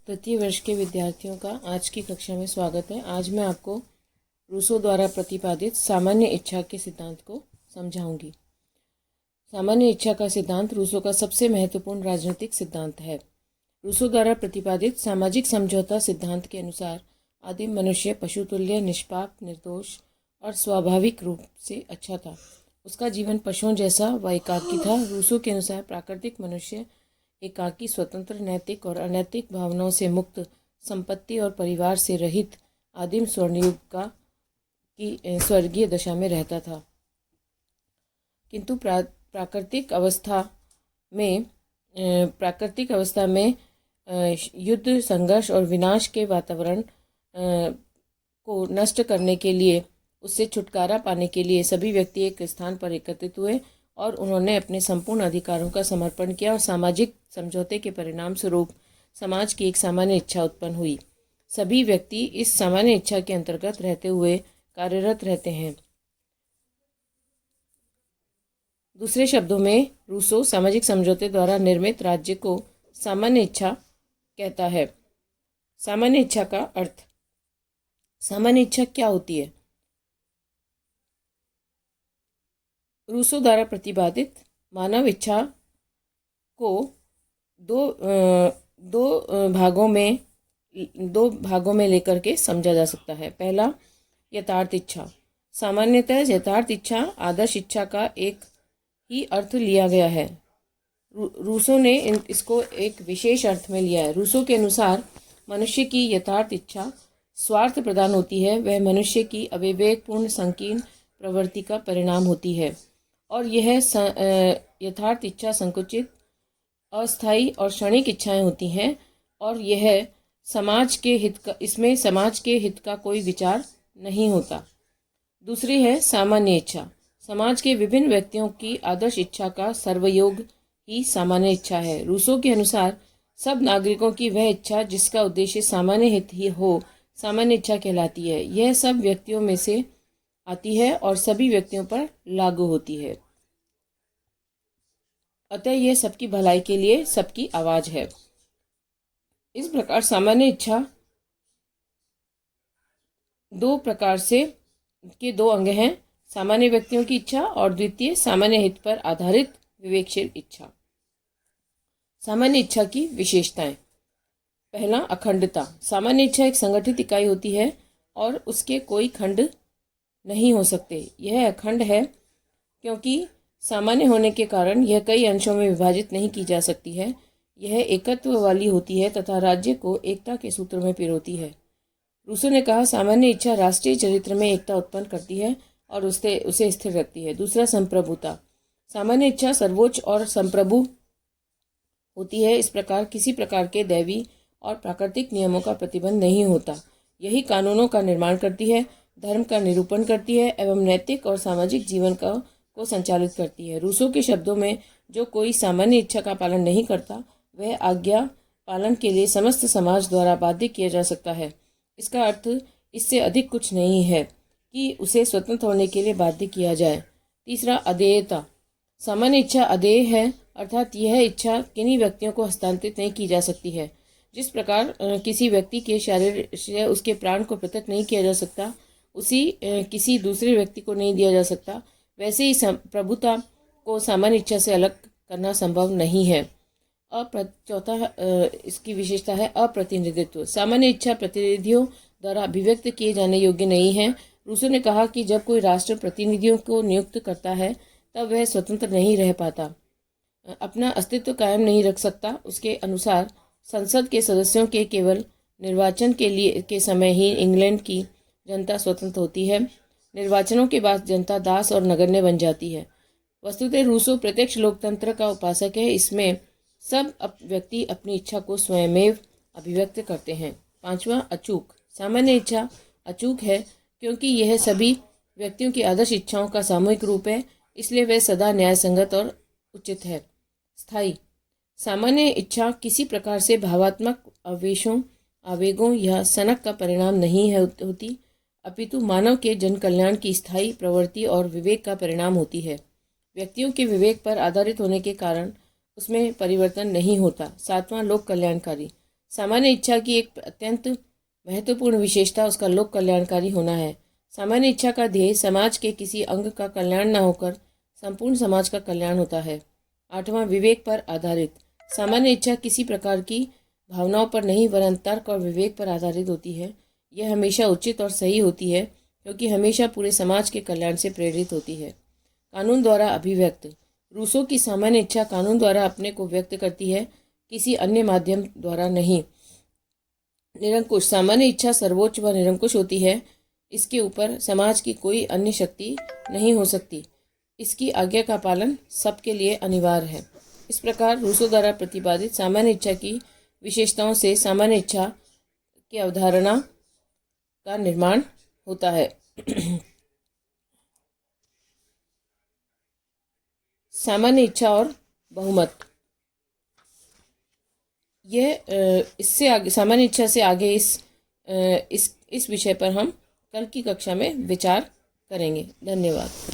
तृतीय वर्ष के विद्यार्थियों का आज की कक्षा में स्वागत है। आज मैं आपको रूसो द्वारा प्रतिपादित सामान्य इच्छा के सिद्धांत को समझाऊंगी। सामान्य इच्छा का सिद्धांत रूसो का सबसे महत्वपूर्ण राजनीतिक सिद्धांत है। रूसो द्वारा प्रतिपादित सामाजिक समझौता सिद्धांत के अनुसार आदिम मनुष्य पशुतुल्य, निष्पाप, निर्दोष और स्वाभाविक रूप से अच्छा था। उसका जीवन पशुओं जैसा व एकाकी था। रूसो के अनुसार प्राकृतिक मनुष्य एकाकी, स्वतंत्र, नैतिक और अनैतिक भावनाओं से मुक्त, संपत्ति और परिवार से रहित आदिम स्वर्णयुग की स्वर्गीय दशा में रहता था। किंतु प्राकृतिक अवस्था में युद्ध, संघर्ष और विनाश के वातावरण को नष्ट करने के लिए, उससे छुटकारा पाने के लिए सभी व्यक्ति एक स्थान पर एकत्रित हुए और उन्होंने अपने संपूर्ण अधिकारों का समर्पण किया और सामाजिक समझौते के परिणाम स्वरूप समाज की एक सामान्य इच्छा उत्पन्न हुई। सभी व्यक्ति इस सामान्य इच्छा के अंतर्गत रहते हुए कार्यरत रहते हैं। दूसरे शब्दों में रूसो सामाजिक समझौते द्वारा निर्मित राज्य को सामान्य इच्छा कहता है। सामान्य इच्छा का अर्थ। सामान्य इच्छा क्या होती है? रूसो द्वारा प्रतिपादित मानव इच्छा को दो भागों में लेकर के समझा जा सकता है। पहला, यथार्थ इच्छा। सामान्यतः यथार्थ इच्छा आदर्श इच्छा का एक ही अर्थ लिया गया है। रूसो ने इसको एक विशेष अर्थ में लिया है। रूसो के अनुसार मनुष्य की यथार्थ इच्छा स्वार्थ प्रधान होती है। वह मनुष्य की अविवेकपूर्ण संकीर्ण प्रवृत्ति का परिणाम होती है और यह यथार्थ इच्छा संकुचित, अस्थायी और क्षणिक इच्छाएं होती हैं और यह इसमें समाज के हित का कोई विचार नहीं होता। दूसरी है सामान्य इच्छा। समाज के विभिन्न व्यक्तियों की आदर्श इच्छा का सर्वयोग ही सामान्य इच्छा है। रूसो के अनुसार सब नागरिकों की वह इच्छा जिसका उद्देश्य सामान्य हित ही हो सामान्य इच्छा कहलाती है। यह सब व्यक्तियों में से आती है और सभी व्यक्तियों पर लागू होती है। अतः यह सबकी भलाई के लिए सबकी आवाज है। इस प्रकार सामान्य इच्छा दो प्रकार से के दो अंग हैं। सामान्य व्यक्तियों की इच्छा और द्वितीय सामान्य हित पर आधारित विवेकशील इच्छा। सामान्य इच्छा की विशेषताएं। पहला, अखंडता। सामान्य इच्छा एक संगठित इकाई होती है और उसके कोई खंड नहीं हो सकते। यह अखंड है क्योंकि सामान्य होने के कारण यह कई अंशों में विभाजित नहीं की जा सकती है। यह एकत्व वाली होती है तथा राज्य को एकता के सूत्र में पिरोती है। रूसो ने कहा, सामान्य इच्छा राष्ट्रीय चरित्र में एकता उत्पन्न करती है और उसे स्थिर रखती है। दूसरा, संप्रभुता। सामान्य इच्छा सर्वोच्च और संप्रभु होती है। इस प्रकार किसी प्रकार के दैवी और प्राकृतिक नियमों का प्रतिबंध नहीं होता। यही कानूनों का निर्माण करती है, धर्म का निरूपण करती है एवं नैतिक और सामाजिक जीवन को संचालित करती है। रूसो के शब्दों में, जो कोई सामान्य इच्छा का पालन नहीं करता वह आज्ञा पालन के लिए समस्त समाज द्वारा बाध्य किया जा सकता है। इसका अर्थ इससे अधिक कुछ नहीं है कि उसे स्वतंत्र होने के लिए बाध्य किया जाए। तीसरा, अदेयता। सामान्य इच्छा अदेय है, अर्थात यह इच्छा किन्हीं व्यक्तियों को हस्तांतरित नहीं की जा सकती है। जिस प्रकार किसी व्यक्ति के शरीर से उसके प्राण को पृथक नहीं किया जा सकता, उसी किसी दूसरे व्यक्ति को नहीं दिया जा सकता, वैसे ही प्रभुता को सामान्य इच्छा से अलग करना संभव नहीं है। चौथा, इसकी विशेषता है अप्रतिनिधित्व। सामान्य इच्छा प्रतिनिधियों द्वारा अभिव्यक्त किए जाने योग्य नहीं है। रूसो ने कहा कि जब कोई राष्ट्र प्रतिनिधियों को नियुक्त करता है तब वह स्वतंत्र नहीं रह पाता, अपना अस्तित्व कायम नहीं रख सकता। उसके अनुसार संसद के सदस्यों के केवल निर्वाचन के समय ही इंग्लैंड की जनता स्वतंत्र होती है। निर्वाचनों के बाद जनता दास और नगण्य बन जाती है। वस्तुतः रूसो प्रत्यक्ष लोकतंत्र का उपासक है। इसमें सब व्यक्ति अपनी इच्छा को स्वयमेव अभिव्यक्त करते हैं। पांचवा, अचूक। सामान्य इच्छा अचूक है क्योंकि यह सभी व्यक्तियों की आदर्श इच्छाओं का सामूहिक रूप है, इसलिए वह सदा न्याय संगत और उचित है। स्थायी। सामान्य इच्छा किसी प्रकार से भावात्मक आवेगों या सनक का परिणाम नहीं होती, अपितु मानव के जन कल्याण की स्थायी प्रवृत्ति और विवेक का परिणाम होती है। व्यक्तियों के विवेक पर आधारित होने के कारण उसमें परिवर्तन नहीं होता। सातवां, लोक कल्याणकारी। सामान्य इच्छा की एक अत्यंत महत्वपूर्ण विशेषता उसका लोक कल्याणकारी होना है। सामान्य इच्छा का ध्येय समाज के किसी अंग का कल्याण न होकर संपूर्ण समाज का कल्याण होता है। 8वां, विवेक पर आधारित। सामान्य इच्छा किसी प्रकार की भावनाओं पर नहीं वरन तर्क और विवेक पर आधारित होती है। यह हमेशा उचित और सही होती है क्योंकि हमेशा पूरे समाज के कल्याण से प्रेरित होती है। कानून द्वारा अभिव्यक्त। रूसो की सामान्य इच्छा कानून द्वारा अपने को व्यक्त करती है, किसी अन्य माध्यम द्वारा नहीं। निरंकुश। सामान्य इच्छा सर्वोच्च व निरंकुश होती है। इसके ऊपर समाज की कोई अन्य शक्ति नहीं हो सकती। इसकी आज्ञा का पालन सबके लिए अनिवार्य है। इस प्रकार रूसो द्वारा प्रतिपादित सामान्य इच्छा की विशेषताओं से सामान्य इच्छा की अवधारणा का निर्माण होता है। सामान्य इच्छा और बहुमत। यह इससे आगे सामान्य इच्छा से आगे इस विषय पर हम कल की कक्षा में विचार करेंगे। धन्यवाद।